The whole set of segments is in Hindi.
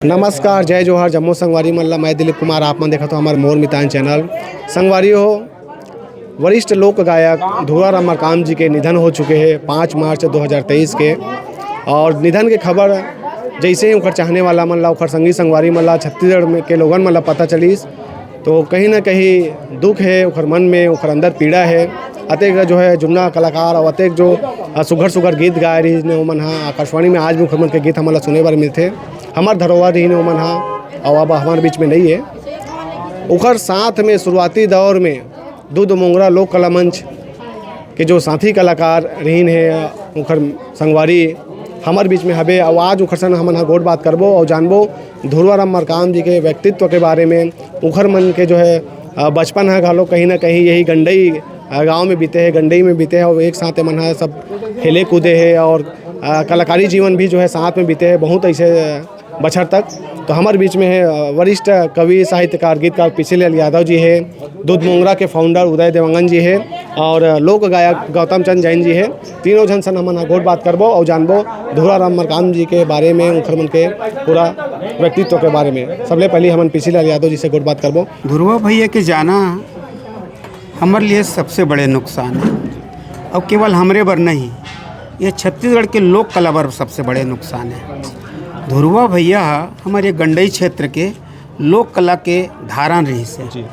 नमस्कार, जय जोहार, जम्मू संगवारी मल्ला। मैं दिलीप कुमार। आप मन देखा तो हमारे मोर मितान चैनल। संगवारी हो, वरिष्ठ लोक गायक धुआराम मरकाम जी के निधन हो चुके हैं 5 मार्च 2023 के। और निधन के खबर जैसे ही उखर चाहने वाला मन ला, उखर संगी संगवारी मन ला, छत्तीसगढ़ में के लोगन मन ला पता चलीस तो कहीं ना कहीं दुख है उखर मन में, उखर अंदर पीड़ा है। अतेक जो है जुमना कलाकार और अतेक जो सुघर सुघर गीत गाए रही ने ओमन हा आकाशवाणी में आज भी उखर मन के गीत हमला सुने बर मिलते। हमार धरोहर रही ने ओमन हा और अब हमारे बीच में नहीं है। उखर साथ में शुरुआती दौर में दूध मोंगरा लोक कला मंच के जो साथी कलाकार रहीन है उखर संगवारी हमारे बीच में हबे। और आज उखर सन हमन गोट बात करबो और जानबो धुआराम मरकाम जी के व्यक्तित्व के बारे में। उखर मन के जो है बचपन है घालो कहीं ना कहीं यही गंडई गांव में बीते हैं, गंडई में बीते हैं और एक साथ मन है सब खेले कूदे हैं और कलाकारी जीवन भी जो है साथ में बीते हैं बहुत ऐसे बछर तक। तो हमारे बीच में है वरिष्ठ कवि साहित्यकार गीतकार पिछलेलाल यादव जी है, दूध मोंगरा के फाउंडर उदय देवांगन जी है और लोक गायक गौतम चंद जैन जी है। तीनों जन सन हमन गोट बात करबो और जानबो धुआराम मरकाम जी के बारे में, उनकर मन के पूरा व्यक्तित्व के बारे में। सबले पहले हमन पिछलेलाल यादव जी से गोट बात करबो। धुरवा भैया के जाना हमारे लिए सबसे बड़े नुकसान है और केवल हमरे बर नहीं, ये छत्तीसगढ़ के लोक कला बर सबसे बड़े नुकसान है। धुरवा भैया हमारे गंडई क्षेत्र के लोक कला के धारण रही से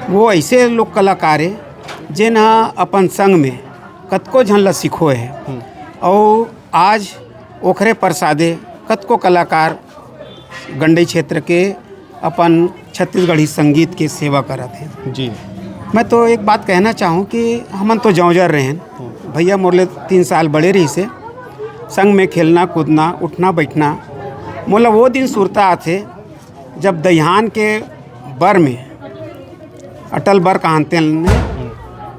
वो ऐसे लोक कलाकार है जिन अपन संग में कतको झन ला सिखो है और आज ओखरे प्रसादे कतको कलाकार गंडई क्षेत्र के अपन छत्तीसगढ़ी संगीत के सेवा करत हैं जी। मैं तो एक बात कहना चाहूँ कि हमन तो जौजर रहे हैं भैया, मोरले 3 साल बड़े रही से संग में खेलना कूदना उठना बैठना। मोला वो दिन सुरता आथे जब दहियान के बर में अटल बर कहते ने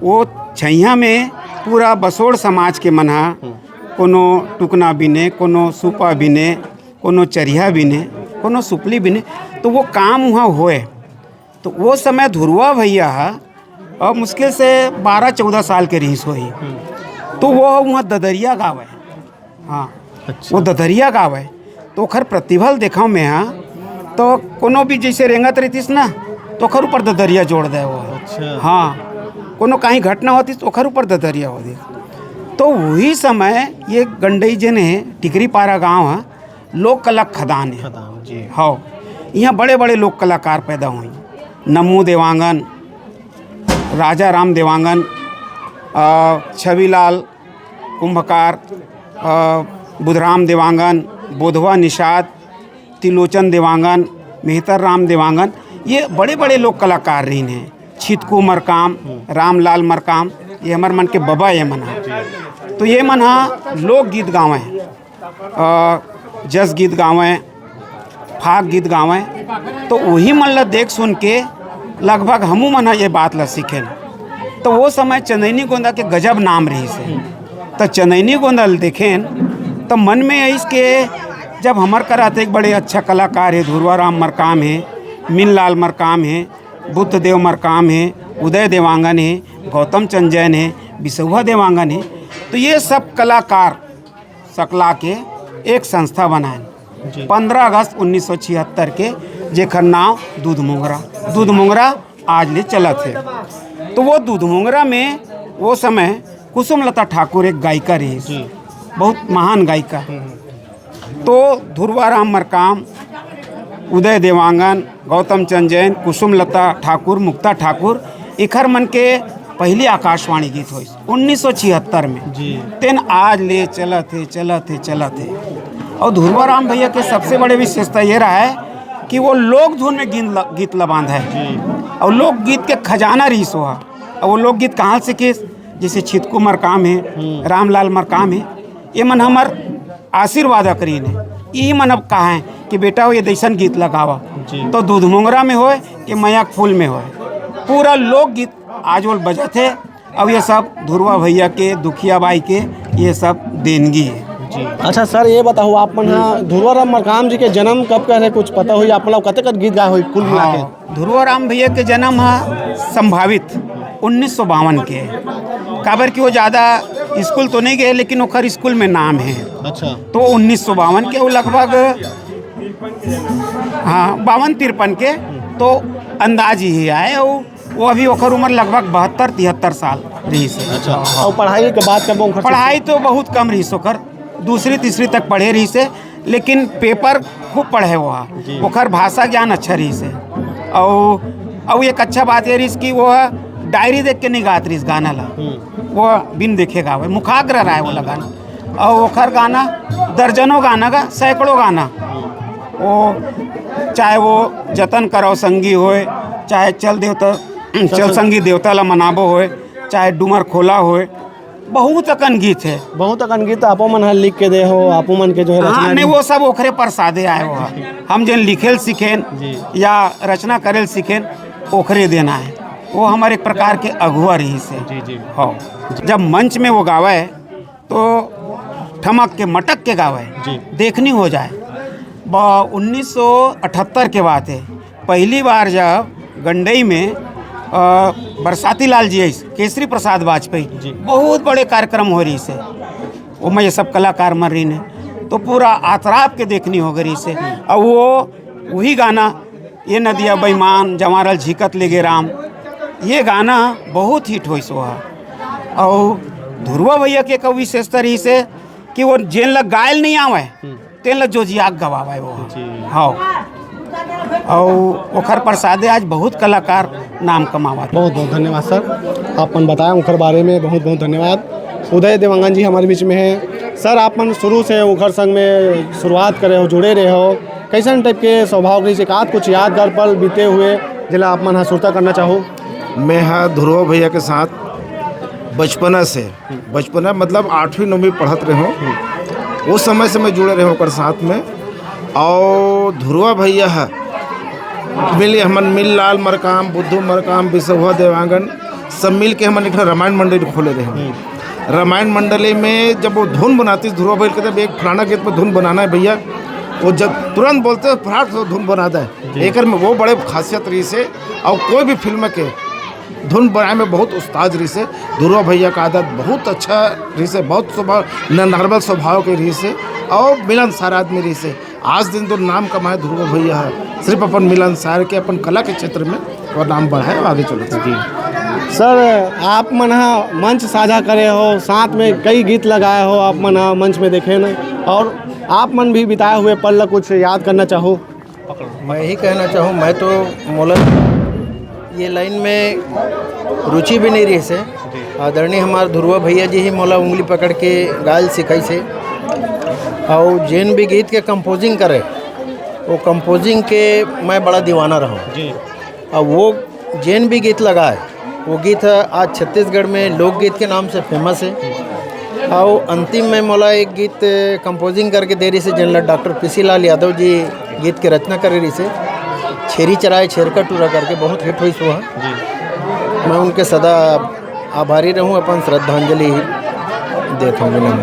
वो छैया में पूरा बसोड़ समाज के मन हा कोनो टुकना बिने, कोनो सुपा बिने, कोनो चरिया बिने, कोनो सुपली बिने, तो वो काम वहाँ होए। तो वो समय धुरवा भैया और मुश्किल से 12-14 साल के रहीस होई तो वो वहाँ ददरिया गावे। हाँ अच्छा। वो ददरिया गावे तो ओखर प्रतिभल देखा में तो कोनो भी जैसे रेंगत रहतीस ना तो ओखर ऊपर ददरिया जोड़ दे वो। अच्छा। हाँ, कोनो कहीं घटना होती तो ओखर ऊपर ददरिया हो दे। तो वही समय ये गंडई जन है टिकरी पारा गाँव है, लोक कला खदान है जी। हाँ, यहाँ बड़े बड़े लोक कलाकार पैदा हुए, नमू देवांगन, राजा राम देवांगन, छविलाल कुंभकार, बुधराम देवांगन, बोधवा निषाद, तिलोचन देवांगन, मेहतर राम देवांगन, ये बड़े बड़े लोक कलाकार रही हैं। छितकू मरकाम, रामलाल मरकाम, ये हमार मन के बबा ये मन है। तो ये मन हा लोक गीत गावें, जस गीत गावें, फाग गीत गावें। तो वही मन ला देख सुन के लगभग हमू मन ये बात ला सीखे। तो वो समय चंदैनी गोंदा के गजब नाम रही से। तो चंदैनी गोंदा देखें तो मन में इसके जब हमार कराते एक बड़े अच्छा कलाकार है, धुआराम मरकाम है, मीनलाल मरकाम है, बुद्धदेव मरकाम है, उदय देवांगन है, गौतम चंद जैन है, बिसुआ देवांगन है। तो ये सब कलाकार सकला के एक संस्था बनाए 15 अगस्त 1976 के, जेकर नाम दूध मोंगरा आज ले चलत है। तो वो दूध मोंगरा में वो समय कुसुमलता ठाकुर एक गायिका रही, बहुत महान गायिका। तो धुआराम मरकाम, उदय देवांगन, गौतम चंद जैन, कुसुमलता ठाकुर, मुक्ता ठाकुर, इखर मन के पहली आकाशवाणी गीत हुई 1976 में जी। तेन आज ले चलत है। और धुआराम भैया के सबसे बड़े विशेषता ये रहा है कि वो लोक धुन में गीत लबांध है और लोक गीत के खजाना रही सो है। और वो लोक गीत कहाँ से के, जैसे छितकू मरकाम है, रामलाल मरकाम है, ये मन हमार आशीर्वाद करी ने यही मन अब कहा है कि बेटा ये दैसन गीत लगावा। तो दूध मोंगरा में होए कि मयाक फूल में होए, पूरा लोक गीत आज वो बजत है। अब ये सब धुरवा भैया के, दुखिया बाई के ये सब देनगी है जी। अच्छा सर, ये बताओ आप मन धुआराम मरकाम जी के जन्म कब करे, कुछ पता हुई आप लोग कतक गीत गाए हुई कुल मिला के? धुआराम भैया के जन्म है संभावित 1952 के, काबर कि वो ज़्यादा स्कूल तो नहीं गए लेकिन ओखर स्कूल में नाम है। अच्छा। तो 1952 के वो लगभग हाँ 52-53 के तो अंदाज ही आए वो अभी ओकर उम्र लगभग 72-73 साल रही से। अच्छा, और पढ़ाई के बात करबो ओकर पढ़ाई तो बहुत कम रही ओकर, दूसरी तीसरी तक पढ़े रही से, लेकिन पेपर खूब पढ़े वहाँ, ओकर भाषा ज्ञान अच्छा रही से। और एक अच्छा बात ये रही कि वो डायरी देख के नहीं गात रही गाना ला, वो बिन देखे गावे, मुखाग्र रहा है वो गाना। और ओकर गाना दर्जनों गाना का, सैकड़ों गाना, वो चाहे वो जतन करो संगी होए, चाहे चल संगी देवता ला मनाबो होए, चाहे डूमर खोला होए, बहुत अकन गीत है। बहुत अकन गीत आपो मन लिख के दे हो, आपो मन के जो है हाँ नहीं, वो सब ओखरे प्रसादे आए हो, हम जन लिखेल सीखेन या रचना करेल सीखेन ओखरे देना है, वो हमारे एक प्रकार के अगुआ रही से। जी हाँ, जब मंच में वो गावे तो ठमक के मटक के गावे, देखनी हो जाए। 1978 के बात है, पहली बार जब गंडई में बरसाती लाल जी केसरी प्रसाद वाजपेयी बहुत बड़े कार्यक्रम हो रही से, वो मैं ये सब कलाकार मर रही ने तो पूरा आतराब के देखनी हो गई से। और वो वही गाना ये नदिया बेईमान जमारल झिकत ले गे राम, ये गाना बहुत हिट हुई सो है। और ध्रुवा भैया के एक विशेषता रही से कि वो जेन लग गायल नहीं आवे तेन लग जो जियाग गवावे वो। हाँ, और ओखर प्रसादे आज बहुत कलाकार नाम कमावा। बहुत बहुत धन्यवाद सर, आपन बताया उनकर बारे में, बहुत बहुत धन्यवाद। उदय देवांगन जी हमारे बीच में है। सर आपन शुरू से उखर संग में शुरुआत करे हो, जुड़े रहे हो, कैसन टाइप के स्वभाव रही से का कुछ यादगार पल बीते हुए जिला आप मन सुरता करना चाहो? मैं हाँ ध्रुव भैया के साथ बचपना मतलब 8वीं-9वीं पढ़त रहे हो, उस समय से मैं जुड़े रहे होकर साथ में। और ध्रुवा भैया है मिली हमन मिल लाल मरकाम, बुद्धू मरकाम, विश्वा देवांगन सब मिल के हमन एक रामायण मंडली खोले रहे। रामायण मंडली में जब वो धुन बनाती ध्रुवा भैया कहते एक फलाना गीत में धुन बनाना है भैया, वो जब तुरंत बोलते फटाक से धुन बनाता है एक में, वो बड़े खासियत रही से। और कोई भी फिल्म के धुन बनाने में बहुत उस्ताद रही से। ध्रुवा भैया का आदत बहुत अच्छा रही से, बहुत स्वभाव नॉर्मल स्वभाव के रही से और मिलनसार आदमी रही से। आज दिन तो नाम कमाए ध्रुवा भैया है, सिर्फ अपन मिलनसार के अपन कला के क्षेत्र में और नाम बढ़ाए और आगे चलो। सर आप मन मंच साझा करे हो, साथ में कई गीत लगाए हो, आप मन मंच में देखे न, और आप मन भी बिताए हुए पल कुछ याद करना चाहो? मैं ही कहना चाहूँ, मैं तो मोला ये लाइन में रुचि भी नहीं रही से। आदरणीय हमारे ध्रुवा भैया जी ही मोला उंगली पकड़ के गायल सिखाई से। और जिन भी गीत के कंपोजिंग करे वो कंपोजिंग के मैं बड़ा दीवाना रहा हूँ। और वो जिन भी गीत लगाए वो गीत आज छत्तीसगढ़ में लोकगीत के नाम से फेमस है। और अंतिम में मोला एक गीत कंपोजिंग करके दे रही से जिन डॉक्टर पीसी लाल यादव जी गीत के रचना कर रही से, छेरी चराए छेरका टूरा करके बहुत हिट हुई सो है। मैं उनके सदा आभारी रहूँ, अपन श्रद्धांजलि देता हूँ।